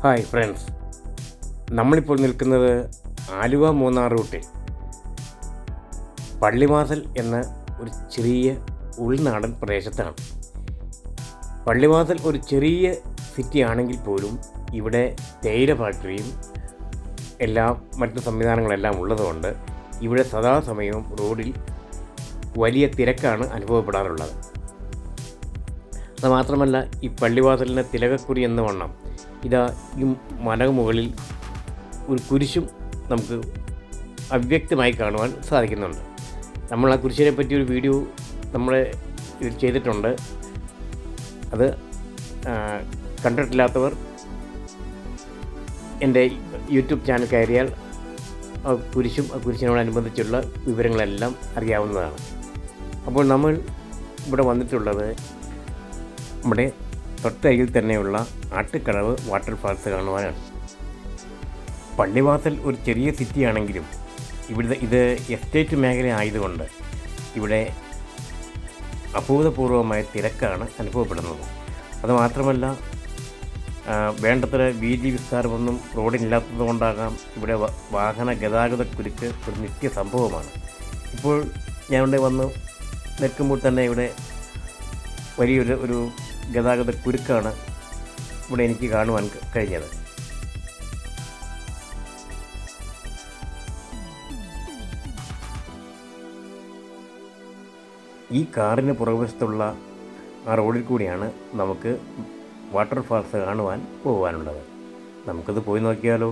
Hi friends, നമ്മളിപ്പോൾ നിൽക്കുന്നത് ആലുവ മൂന്നാർ റൂട്ടിൽ പള്ളിവാസൽ എന്ന ഒരു ചെറിയ ഉൾനാടൻ പ്രദേശത്താണ്. പള്ളിവാസൽ ഒരു ചെറിയ സിറ്റി ആണെങ്കിൽ പോലും ഇവിടെ തേയില ഫാക്ടറിയും മറ്റു സംവിധാനങ്ങളെല്ലാം ഉള്ളതുകൊണ്ട് ഇവിടെ സദാസമയവും റോഡിൽ വലിയ തിരക്കാണ് അനുഭവപ്പെടാറുള്ളത്. അതുമാത്രമല്ല, ഈ പള്ളിവാസലിന് തിലകക്കുറി എന്ന വണ്ണം ഇതാ ഈ മലമുകളിൽ ഒരു കുരിശും നമുക്ക് അവ്യക്തമായി കാണുവാൻ സാധിക്കുന്നുണ്ട്. നമ്മൾ ആ കുരിശിനെ പറ്റി ഒരു വീഡിയോ നമ്മൾ ഇതിൽ ചെയ്തിട്ടുണ്ട്. അത് കണ്ടിട്ടില്ലാത്തവർ എൻ്റെ യൂട്യൂബ് ചാനൽ കയറിയാൽ ആ കുരിശിനോടനുബന്ധിച്ചുള്ള വിവരങ്ങളെല്ലാം അറിയാവുന്നതാണ്. അപ്പോൾ നമ്മൾ ഇവിടെ വന്നിട്ടുള്ളത് നമ്മുടെ തൊട്ടരികിൽ തന്നെയുള്ള ആട്ടുകടവ് വാട്ടർഫാൾസ് കാണുവാനാണ്. പള്ളിവാസൽ ഒരു ചെറിയ സിറ്റിയാണെങ്കിലും ഇത് എസ്റ്റേറ്റ് മേഖല ആയതുകൊണ്ട് ഇവിടെ അഭൂതപൂർവമായ തിരക്കാണ് അനുഭവപ്പെടുന്നത്. അതുമാത്രമല്ല, വേണ്ടത്ര വീതി വിസ്താരമൊന്നും റോഡിനില്ലാത്തത് കൊണ്ടാകാം ഇവിടെ വാഹന ഗതാഗത കുരുക്ക് ഒരു നിത്യ സംഭവമാണ്. ഇപ്പോൾ ഞാൻ ഇവിടെ വന്ന് നിൽക്കുമ്പോൾ തന്നെ ഇവിടെ വലിയൊരു ഗതാഗത കുരുക്കാണ് ഇവിടെ എനിക്ക് കാണുവാൻ കഴിഞ്ഞത്. ഈ കാറിന് പുറകുവശത്തുള്ള ആ റോഡിൽ കൂടിയാണ് നമുക്ക് വാട്ടർഫാൾസ് കാണുവാൻ പോകാനുള്ളത്. നമുക്കത് പോയി നോക്കിയാലോ?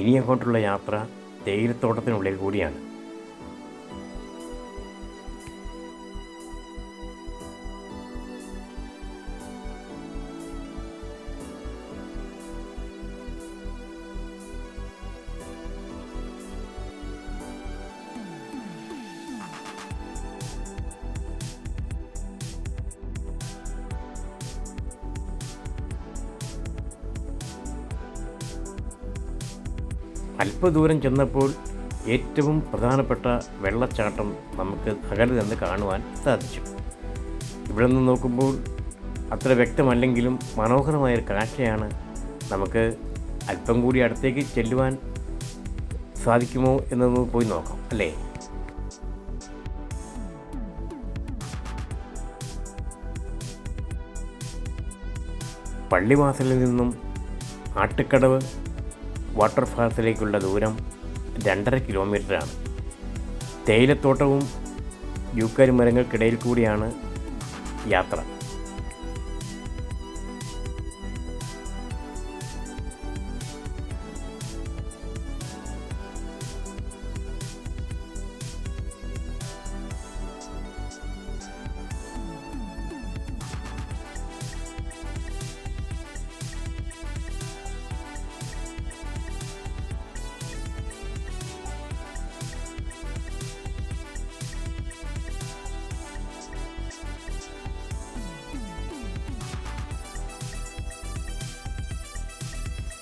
ഇനി അങ്ങോട്ടുള്ള യാത്ര തേയിലത്തോട്ടത്തിനുള്ളിൽ കൂടിയാണ്. അല്പദൂരം ചെന്നപ്പോൾ ഏറ്റവും പ്രധാനപ്പെട്ട വെള്ളച്ചാട്ടം നമുക്ക് അകലെ നിന്ന് കാണുവാൻ സാധിച്ചു. ഇവിടെ നിന്ന് നോക്കുമ്പോൾ അത്ര വ്യക്തമല്ലെങ്കിലും മനോഹരമായൊരു കാഴ്ചയാണ്. നമുക്ക് അല്പം കൂടി അടുത്തേക്ക് ചെല്ലുവാൻ സാധിക്കുമോ എന്നൊന്ന് പോയി നോക്കാം, അല്ലേ? പള്ളിവാസലിൽ നിന്നും ആട്ടുകടവ് വാട്ടർഫാൾസിലേക്കുള്ള ദൂരം 2.5 കിലോമീറ്ററാണ്. തേയിലത്തോട്ടവും യൂക്കാലി മരങ്ങൾക്കിടയിൽ കൂടിയാണ് യാത്ര.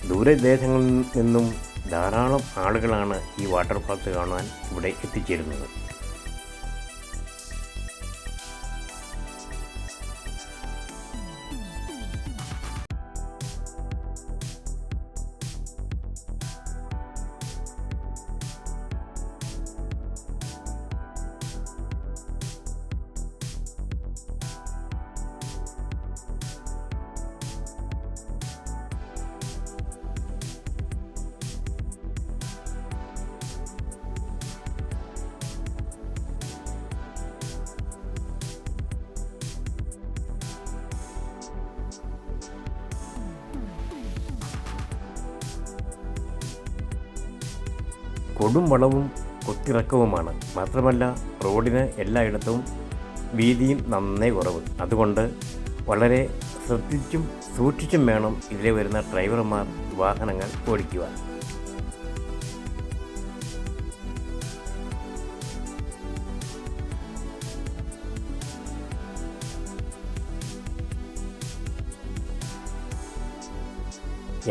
ദൂരദേശങ്ങളിൽ നിന്നും ധാരാളം ആളുകളാണ് ഈ വാട്ടർഫാൾസ് കാണാൻ ഇവിടെ എത്തിച്ചേരുന്നത്. കൊടും വളവും കൊത്തിറക്കവുമാണ്. മാത്രമല്ല, റോഡിന് എല്ലായിടത്തും വീതിയും നന്നേ കുറവ്. അതുകൊണ്ട് വളരെ ശ്രദ്ധിച്ചും സൂക്ഷിച്ചും വേണം ഇതിലെ വരുന്ന ഡ്രൈവർമാർ വാഹനങ്ങൾ ഓടിക്കുവാൻ.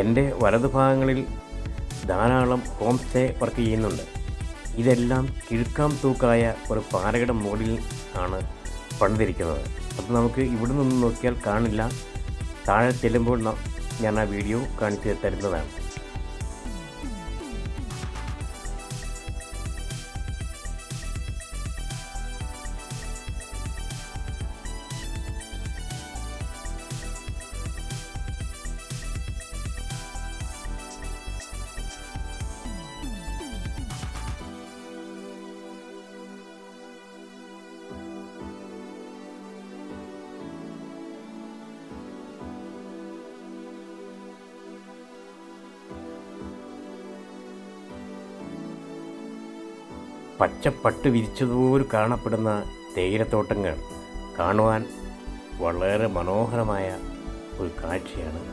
എൻ്റെ വലതുഭാഗങ്ങളിൽ ധാരാളം ഹോം സ്റ്റേ വർക്ക് ചെയ്യുന്നുണ്ട്. ഇതെല്ലാം കിഴുക്കാം തൂക്കായ ഒരു പാറയുടെ മുകളിൽ ആണ് പണിതിരിക്കുന്നത്. അത് നമുക്ക് ഇവിടെ നിന്ന് നോക്കിയാൽ കാണില്ല. താഴെ ചെല്ലുമ്പോൾ ഞാൻ ആ വീഡിയോ കാണിച്ചു തരുന്നതാണ്. പച്ചപ്പട്ട് വിരിച്ചതുപോലെ കാണപ്പെടുന്ന തേയിലത്തോട്ടങ്ങൾ കാണുവാൻ വളരെ മനോഹരമായ ഒരു കാഴ്ചയാണ്.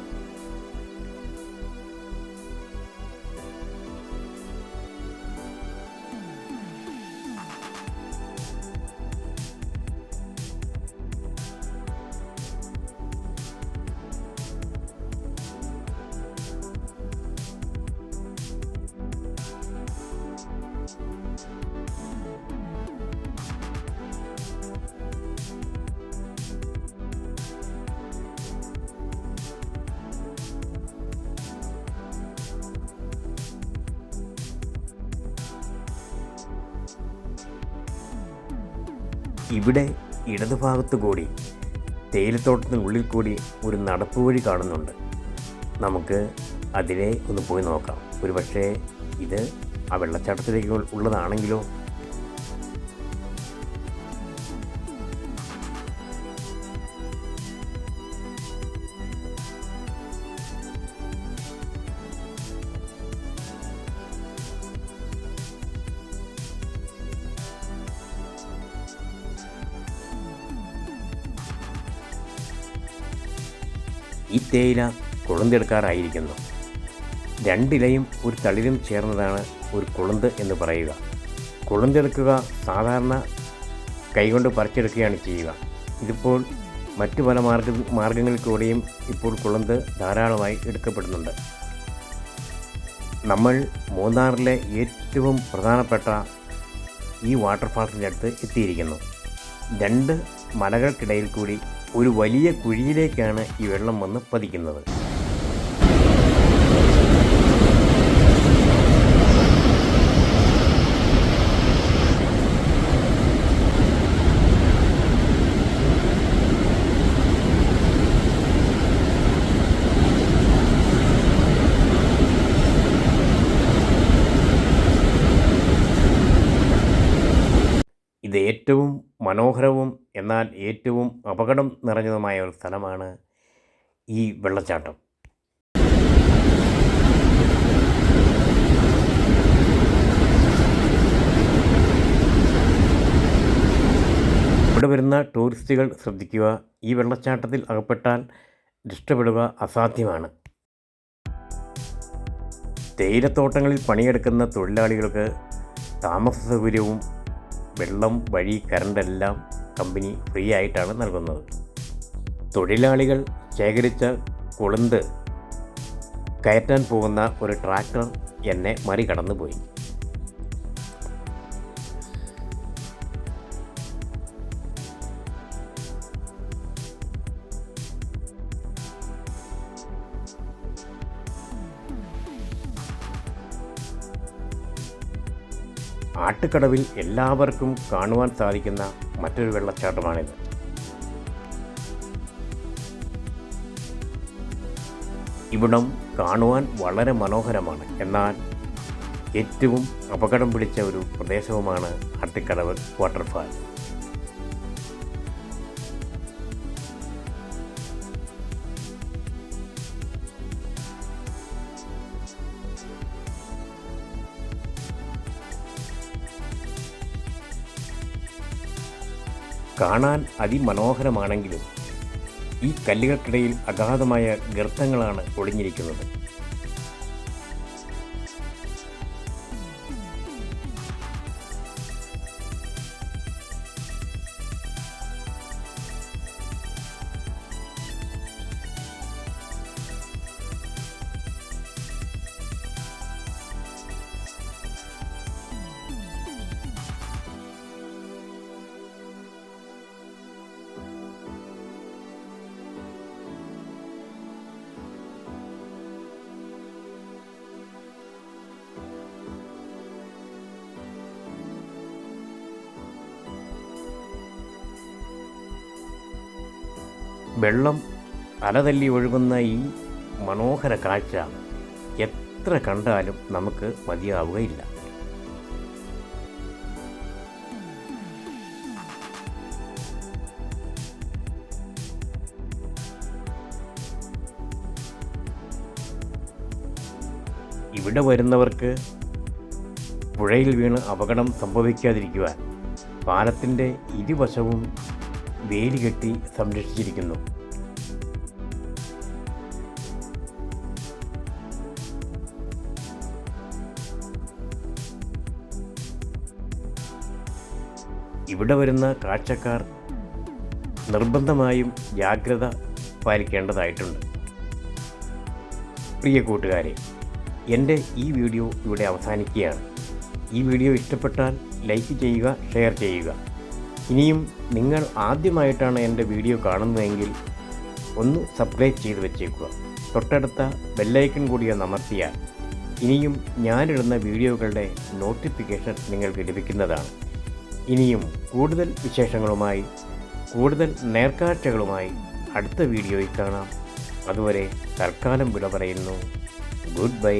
ഇവിടെ ഇടതുഭാഗത്തു കൂടി തേയിലത്തോട്ടത്തിനുള്ളിൽ കൂടി ഒരു നടപ്പ് വഴി കാണുന്നുണ്ട്. നമുക്ക് അതിലെ ഒന്ന് പോയി നോക്കാം. ഒരു പക്ഷേ ഇത് ആ വെള്ളച്ചാട്ടത്തിലേക്ക് ഉള്ളതാണെങ്കിലോ. ഈ തേയില കൊളുന്തെടുക്കാറായിരിക്കുന്നു. രണ്ടിലയും ഒരു തളിരും ചേർന്നതാണ് ഒരു കൊളുന്ത് എന്ന് പറയുക. കൊളുന്തെടുക്കുക സാധാരണ കൈകൊണ്ട് പറിച്ചെടുക്കുകയാണ് ചെയ്യുക. ഇതിപ്പോൾ മറ്റു പല മാർഗങ്ങളിൽ കൂടെയും ഇപ്പോൾ കൊളുന്ത് ധാരാളമായി എടുക്കപ്പെടുന്നുണ്ട്. നമ്മൾ മൂന്നാറിലെ ഏറ്റവും പ്രധാനപ്പെട്ട ഈ വാട്ടർഫാൾസിൻ്റെ അടുത്ത് എത്തിയിരിക്കുന്നു. രണ്ട് മലകൾക്കിടയിൽ കൂടി ഒരു വലിയ കുഴിയിലേക്കാണ് ഈ വെള്ളം വന്ന് പതിക്കുന്നത്. ഇത് ഏറ്റവും മനോഹരവും എന്നാൽ ഏറ്റവും അപകടം നിറഞ്ഞതുമായ ഒരു സ്ഥലമാണ് ഈ വെള്ളച്ചാട്ടം. ഇവിടെ വരുന്ന ടൂറിസ്റ്റുകൾ ശ്രദ്ധിക്കുക, ഈ വെള്ളച്ചാട്ടത്തിൽ അകപ്പെട്ടാൽ രക്ഷപ്പെടുക അസാധ്യമാണ്. തേയിലത്തോട്ടങ്ങളിൽ പണിയെടുക്കുന്ന തൊഴിലാളികൾക്ക് താമസ സൗകര്യവും വെള്ളം, വഴി, കറണ്ടെല്ലാം കമ്പനി ഫ്രീ ആയിട്ടാണ് നൽകുന്നത്. തൊഴിലാളികൾ ശേഖരിച്ച കൊളുന്ത് കയറ്റാൻ പോകുന്ന ഒരു ട്രാക്ടർ എന്നെ മറികടന്നു പോയി. ആട്ടുകടവിൽ എല്ലാവർക്കും കാണുവാൻ സാധിക്കുന്ന മറ്റൊരു വെള്ളച്ചാട്ടമാണിത്. ഇവിടം കാണുവാൻ വളരെ മനോഹരമാണ്. എന്നാൽ ഏറ്റവും അപകടം പിടിച്ച ഒരു പ്രദേശവുമാണ് ആട്ടുകടവ് വാട്ടർഫാൾ. കാണാൻ അതിമനോഹരമാണെങ്കിലും ഈ കല്ലുകൾക്കിടയിൽ അഗാധമായ ഗർത്തങ്ങളാണ് ഒളിഞ്ഞിരിക്കുന്നത്. വെള്ളം അലതല്ലി ഒഴുകുന്ന ഈ മനോഹര കാഴ്ച എത്ര കണ്ടാലും നമുക്ക് മതിയാവുകയില്ല. ഇവിടെ വരുന്നവർക്ക് പുഴയിൽ വീണ് അപകടം സംഭവിക്കാതിരിക്കുവാൻ പാലത്തിൻ്റെ ഇരുവശവും വേലി കെട്ടി സംരക്ഷിച്ചിരിക്കുന്നു. ഇവിടെ വരുന്ന കാഴ്ചക്കാർ നിർബന്ധമായും ജാഗ്രത പാലിക്കേണ്ടതായിട്ടുണ്ട്. പ്രിയ കൂട്ടുകാരെ, എൻ്റെ ഈ വീഡിയോ ഇവിടെ അവസാനിക്കുകയാണ്. ഈ വീഡിയോ ഇഷ്ടപ്പെട്ടാൽ ലൈക്ക് ചെയ്യുക, ഷെയർ ചെയ്യുക. ഇനിയും നിങ്ങൾ ആദ്യമായിട്ടാണ് എൻ്റെ വീഡിയോ കാണുന്നതെങ്കിൽ ഒന്ന് സബ്സ്ക്രൈബ് ചെയ്ത് വെച്ചേക്കുക. തൊട്ടടുത്ത ബെല്ലൈക്കൺ കൂടി ഒന്ന് അമർത്തിയാൽ ഇനിയും ഞാനിടുന്ന വീഡിയോകളുടെ നോട്ടിഫിക്കേഷൻ നിങ്ങൾക്ക് ലഭിക്കുന്നതാണ്. ഇനിയും കൂടുതൽ വിശേഷങ്ങളുമായി, കൂടുതൽ നേർക്കാഴ്ചകളുമായി അടുത്ത വീഡിയോയിൽ കാണാം. അതുവരെ തൽക്കാലം വിട പറയുന്നു. Good bye.